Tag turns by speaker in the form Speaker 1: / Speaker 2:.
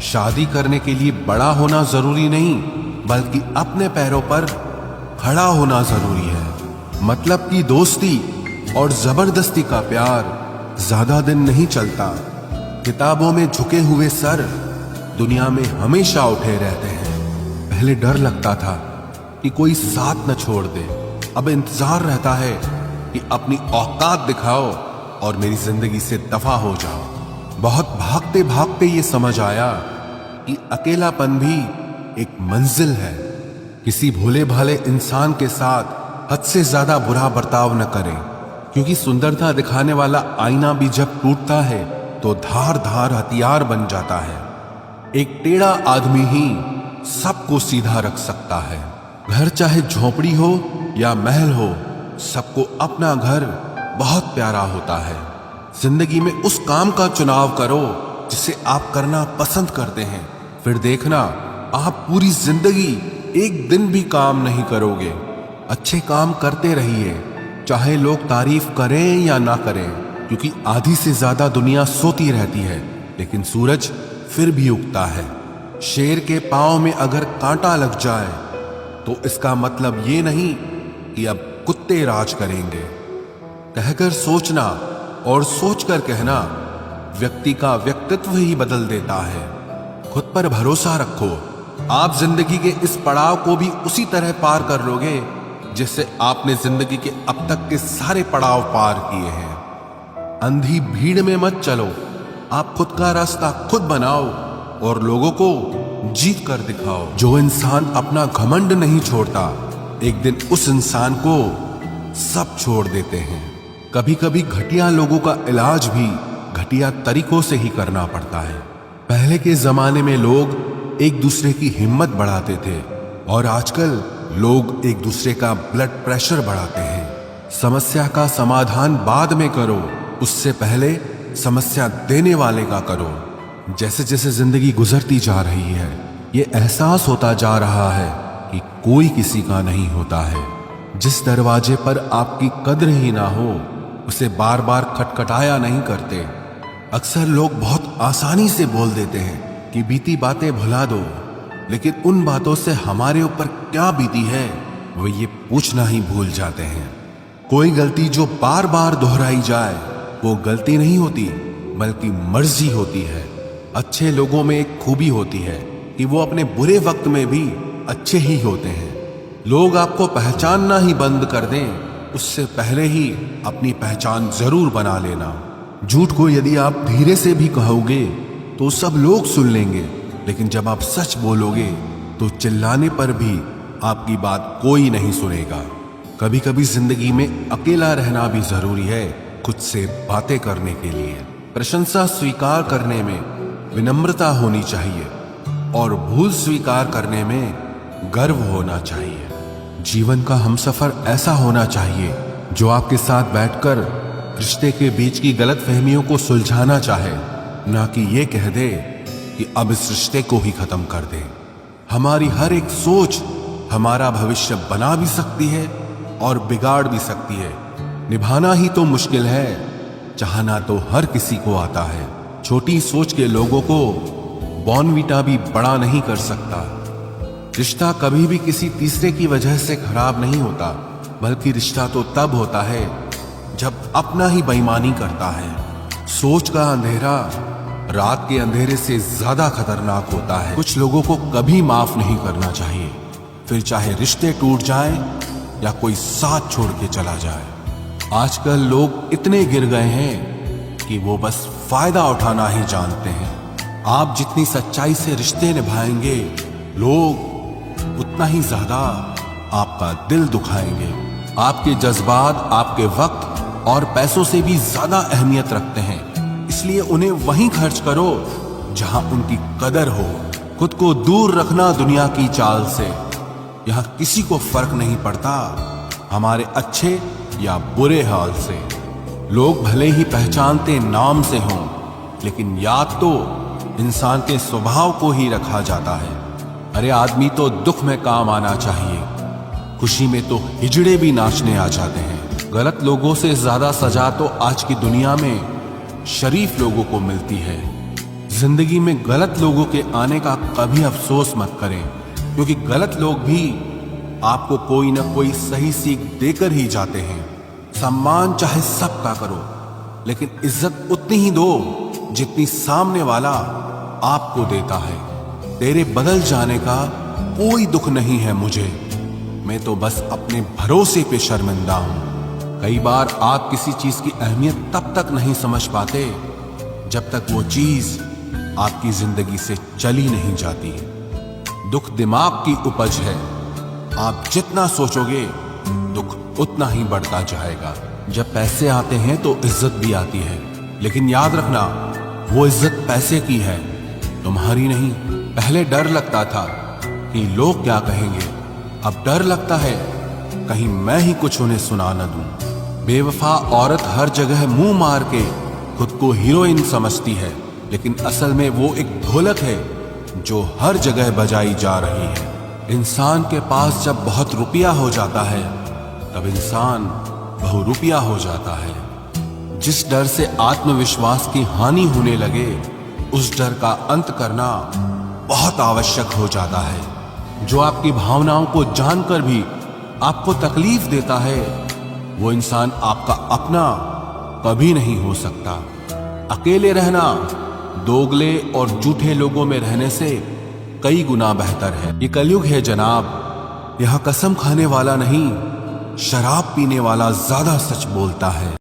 Speaker 1: शादी करने के लिए बड़ा होना जरूरी नहीं, बल्कि अपने पैरों पर खड़ा होना जरूरी है। मतलब की दोस्ती और जबरदस्ती का प्यार ज्यादा दिन नहीं चलता। किताबों में झुके हुए सर दुनिया में हमेशा उठे रहते हैं। पहले डर लगता था कि कोई साथ न छोड़ दे, अब इंतजार रहता है कि अपनी औकात दिखाओ और मेरी जिंदगी से दफा हो जाओ। बहुत भागते भागते ये समझ आया कि अकेलापन भी एक मंजिल है। किसी भोले भाले इंसान के साथ हद से ज्यादा बुरा बर्ताव न करें, क्योंकि सुंदरता दिखाने वाला आईना भी जब टूटता है तो धार धार हथियार बन जाता है। एक टेढ़ा आदमी ही सबको सीधा रख सकता है। घर चाहे झोपड़ी हो या महल हो, सबको अपना घर बहुत प्यारा होता है। जिंदगी में उस काम का चुनाव करो जिसे आप करना पसंद करते हैं, फिर देखना आप पूरी जिंदगी एक दिन भी काम नहीं करोगे। अच्छे काम करते रहिए, चाहे लोग तारीफ करें या ना करें, क्योंकि आधी से ज्यादा दुनिया सोती रहती है, लेकिन सूरज फिर भी उगता है। शेर के पांव में अगर कांटा लग जाए तो इसका मतलब ये नहीं कि अब कुत्ते राज करेंगे। कहकर सोचना और सोचकर कहना व्यक्ति का व्यक्तित्व ही बदल देता है। खुद पर भरोसा रखो, आप जिंदगी के इस पड़ाव को भी उसी तरह पार कर लोगे जिससे आपने जिंदगी के अब तक के सारे पड़ाव पार किए हैं। अंधी भीड़ में मत चलो, आप खुद का रास्ता खुद बनाओ और लोगों को जीत कर दिखाओ। जो इंसान अपना घमंड नहीं छोड़ता, एक दिन उस इंसान को सब छोड़ देते हैं। कभी कभी घटिया लोगों का इलाज भी घटिया तरीकों से ही करना पड़ता है। पहले के जमाने में लोग एक दूसरे की हिम्मत बढ़ाते थे, और आजकल लोग एक दूसरे का ब्लड प्रेशर बढ़ाते हैं। समस्या का समाधान बाद में करो, उससे पहले समस्या देने वाले का करो। जैसे जैसे जिंदगी गुजरती जा रही है, ये एहसास होता जा रहा है कि कोई किसी का नहीं होता है। जिस दरवाजे पर आपकी कद्र ही ना हो, उसे बार बार खटखटाया नहीं करते। अक्सर लोग बहुत आसानी से बोल देते हैं कि बीती बातें भुला दो, लेकिन उन बातों से हमारे ऊपर क्या बीती है वो ये पूछना ही भूल जाते हैं। कोई गलती जो बार बार दोहराई जाए वो गलती नहीं होती, बल्कि मर्जी होती है। अच्छे लोगों में एक खूबी होती है कि वो अपने बुरे वक्त में भी अच्छे ही होते हैं। लोग आपको पहचानना ही बंद कर दें, उससे पहले ही अपनी पहचान जरूर बना लेना। झूठ को यदि आप धीरे से भी कहोगे तो सब लोग सुन लेंगे, लेकिन जब आप सच बोलोगे तो चिल्लाने पर भी आपकी बात कोई नहीं सुनेगा। कभी कभी जिंदगी में अकेला रहना भी जरूरी है, खुद से बातें करने के लिए। प्रशंसा स्वीकार करने में विनम्रता होनी चाहिए, और भूल स्वीकार करने में गर्व होना चाहिए। जीवन का हमसफर ऐसा होना चाहिए जो आपके साथ बैठकर रिश्ते के बीच की गलतफहमियों को सुलझाना चाहे, ना कि ये कह दे कि अब इस रिश्ते को ही खत्म कर दे। हमारी हर एक सोच हमारा भविष्य बना भी सकती है और बिगाड़ भी सकती है। निभाना ही तो मुश्किल है, चाहना तो हर किसी को आता है। छोटी सोच के लोगों को बॉर्नवीटा भी बड़ा नहीं कर सकता। रिश्ता कभी भी किसी तीसरे की वजह से खराब नहीं होता, बल्कि रिश्ता तो तब होता है जब अपना ही बेईमानी करता है। सोच का अंधेरा रात के अंधेरे से ज्यादा खतरनाक होता है। कुछ लोगों को कभी माफ नहीं करना चाहिए, फिर चाहे रिश्ते टूट जाएं या कोई साथ छोड़ के चला जाए। आजकल लोग इतने गिर गए हैं कि वो बस फायदा उठाना ही जानते हैं। आप जितनी सच्चाई से रिश्ते निभाएंगे, लोग उतना ही ज्यादा आपका दिल दुखाएंगे। आपके जज्बात आपके वक्त और पैसों से भी ज्यादा अहमियत रखते हैं, इसलिए उन्हें वहीं खर्च करो जहां उनकी कदर हो। खुद को दूर रखना दुनिया की चाल से। यहां किसी को फर्क नहीं पड़ता हमारे अच्छे या बुरे हाल से। लोग भले ही पहचानते नाम से हों, लेकिन याद तो इंसान के स्वभाव को ही रखा जाता है। अरे आदमी तो दुख में काम आना चाहिए, खुशी में तो हिजड़े भी नाचने आ जाते हैं। गलत लोगों से ज्यादा सजा तो आज की दुनिया में शरीफ लोगों को मिलती है। जिंदगी में गलत लोगों के आने का कभी अफसोस मत करें, क्योंकि गलत लोग भी आपको कोई ना कोई सही सीख देकर ही जाते हैं। सम्मान चाहे सबका करो, लेकिन इज्जत उतनी ही दो जितनी सामने वाला आपको देता है। तेरे बदल जाने का कोई दुख नहीं है मुझे, मैं तो बस अपने भरोसे पे शर्मिंदा हूं। कई बार आप किसी चीज की अहमियत तब तक नहीं समझ पाते जब तक वो चीज आपकी जिंदगी से चली नहीं जाती। दुख दिमाग की उपज है, आप जितना सोचोगे दुख उतना ही बढ़ता जाएगा। जब पैसे आते हैं तो इज्जत भी आती है, लेकिन याद रखना वो इज्जत पैसे की है, तुम्हारी नहीं। पहले डर लगता था कि लोग क्या कहेंगे, अब डर लगता है कहीं मैं ही कुछ उन्हें सुना न दूं। बेवफा औरत हर जगह मुंह मार के खुद को हीरोइन समझती है, लेकिन असल में वो एक ढोलक है जो हर जगह बजाई जा रही है। इंसान के पास जब बहुत रुपया हो जाता है तब इंसान बहुरुपया हो जाता है। जिस डर से आत्मविश्वास की हानि होने लगे, उस डर का अंत करना बहुत आवश्यक हो जाता है। जो आपकी भावनाओं को जानकर भी आपको तकलीफ देता है, वो इंसान आपका अपना कभी नहीं हो सकता। अकेले रहना दोगले और झूठे लोगों में रहने से कई गुना बेहतर है। ये कलयुग है जनाब, यहां कसम खाने वाला नहीं, शराब पीने वाला ज्यादा सच बोलता है।